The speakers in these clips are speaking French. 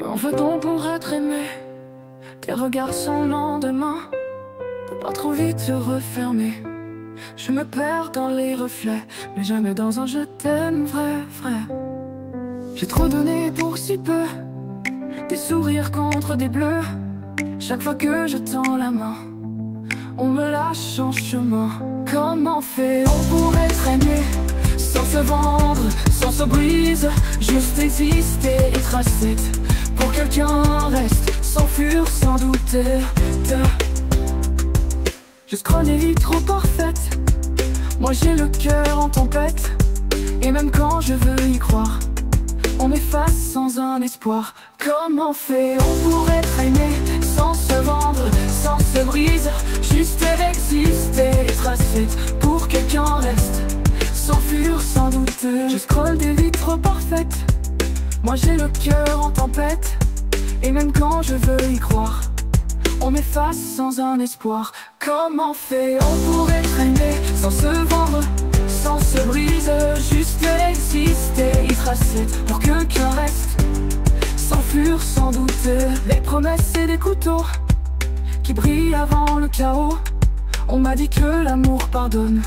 En veut-on pour être aimé? Tes regards sans lendemain, pour pas trop vite se refermer. Je me perds dans les reflets, mais jamais dans un je t'aime vrai, frère. J'ai trop donné pour si peu, des sourires contre des bleus. Chaque fois que je tends la main, on me lâche en chemin. Comment fait-on pour être aimé, sans se vendre, sans se brise, juste exister et tracer pour que quelqu'un reste, s'enfuir sans douter. Je scrolle des vies trop parfaites, moi j'ai le cœur en tempête. Et même quand je veux y croire, on m'efface sans un espoir. Comment fait-on pour être aimé, sans se vendre, sans se briser, juste exister et tracer pour que quelqu'un reste, s'enfuir sans douter. Je scrolle des vies trop parfaites, moi j'ai le cœur en tempête. Et même quand je veux y croire, on m'efface sans un espoir. Comment fait-on pour être aimé, sans se vendre, sans se briser, juste exister, y tracer pour que quelqu'un reste, s'enfuir sans douter. Les promesses c'est des couteaux qui brillent avant le chaos. On m'a dit que l'amour pardonne,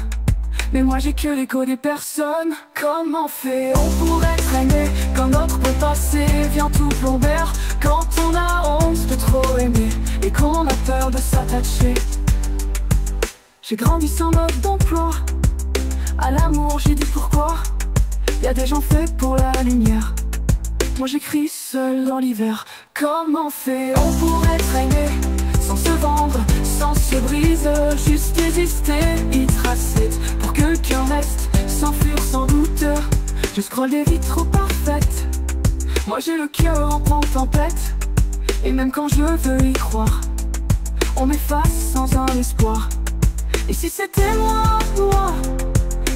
mais moi j'ai que l'écho des personnes. Comment fait-on pour être aimé, quand notre beau passé vient tout plomber, quand on a honte de trop aimer et qu'on a peur de s'attacher. J'ai grandi sans mode d'emploi, à l'amour j'ai dit pourquoi. Y'a des gens faits pour la lumière, moi j'écris seul dans l'hiver. Comment fait-on pour être aimé, sans se vendre, sans se briser, juste exister, y tracer pour que quelqu'un reste, s'enfuir sans doute. Je scrolle des vies trop parfaites, moi j'ai le cœur en tempête. Et même quand je veux y croire, on m'efface sans un espoir. Et si c'était moi,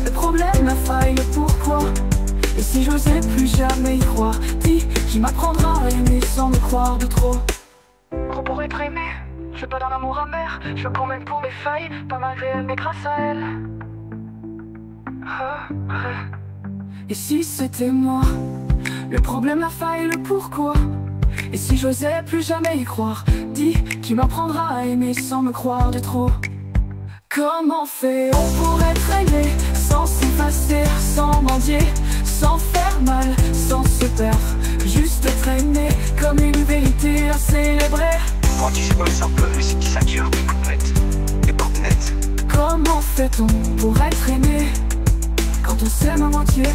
le problème, la faille, le pourquoi. Et si j'osais plus jamais y croire, dis qui m'apprendra à aimer sans me croire de trop. Trop pour être aimé, je veux pas d'un amour amer, je veux qu'on m'aime pour mes failles, pas malgré elle mais grâce à elle. Et si c'était moi, le problème, la faille, le pourquoi. Et si j'osais plus jamais y croire, dis qui m'apprendra à aimer sans me croire de trop. Comment fait-on pour être aimé, sans s'effacer, sans mendier, sans faire mal, sans se perdre, juste être aimé comme une vérité à célébrer. Quand tu sais pas un peu, mais c'est qui ça dure, des coupettes, des portes nettes. Comment fait-on pour être aimé, quand on s'aime à moitié?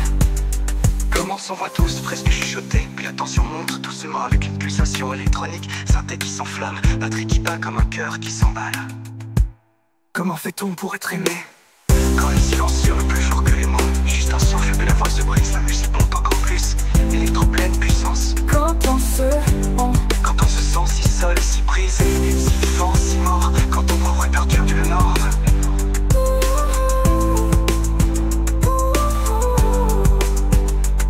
Comment s'envoie tous, presque chuchoté, puis la tension monte doucement avec une pulsation électronique, synthé qui s'enflamme, batterie qui bat comme un cœur qui s'emballe. Comment fait-on pour être aimé, quand le silence hurle plus fort que les mots, juste un souffle mais la voix se brise, la musique monte encore plus, électro pleine puissance. Quand on se sent si seul, si brisé, si vivant, si mort, quand on aurait perdu le nord.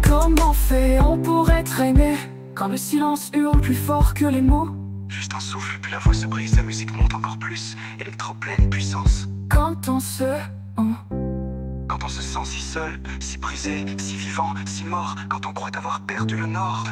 Comment fait-on pour être aimé, quand le silence hurle plus fort que les mots? Juste un souffle, puis la voix se brise, la musique monte encore plus, électro pleine puissance. Quand on se sent si seul, si brisé, si vivant, si mort, quand on croit avoir perdu le nord.